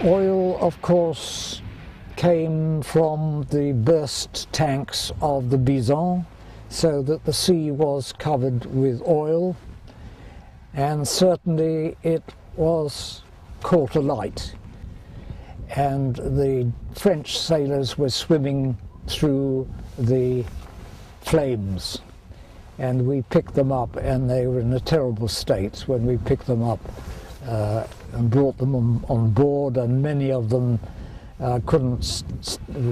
Oil, of course, came from the burst tanks of the Bison, so that the sea was covered with oil, and certainly it was caught alight. And the French sailors were swimming through the flames, and we picked them up, and they were in a terrible state when we picked them up and brought them on board, and many of them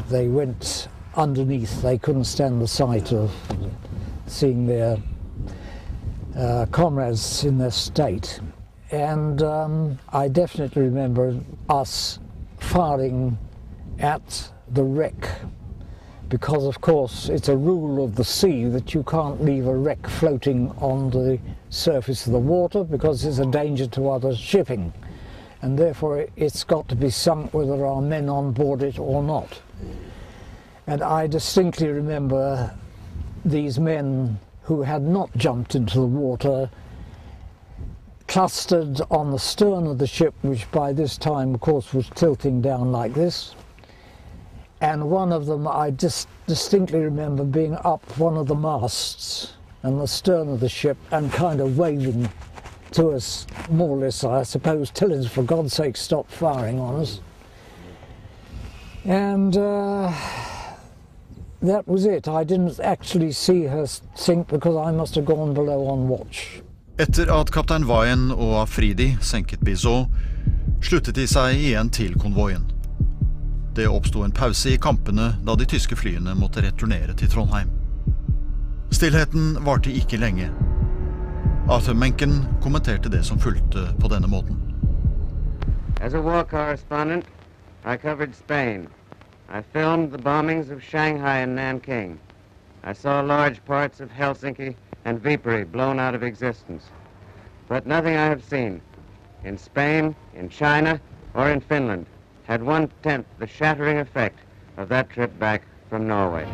they went underneath. They couldn't stand the sight of seeing their comrades in their state. And I definitely remember us firing at the wreck, because of course it's a rule of the sea that you can't leave a wreck floating on the surface of the water, because it's a danger to other shipping, and therefore it's got to be sunk whether there are men on board it or not. And I distinctly remember these men who had not jumped into the water clustered on the stern of the ship, which by this time of course was tilting down like this. And one of them, I distinctly remember being up one of the masts and the stern of the ship and kind of waving to us, more or less, I suppose, telling us for God's sake stop firing on us. And that was it. I didn't actually see her sink because I must have gone below on watch. Etter at kaptein Veil og Afridi senket Bison, sluttet de seg igjen til konvoien. Det oppstod en pause i kampene da de tyske flyene måtte returnere til Trondheim. Stillheten varte ikke lenge. Arthur Menken kommenterte det som fulgte på denne måten. As a war correspondent, I covered Spain. I filmed the bombings of Shanghai and Nanking. I saw large parts of Helsinki and Veil.pris blown out of existence. But nothing I have seen, in Spain, in China, or in Finland, had 1/10 the shattering effect of that trip back from Norway.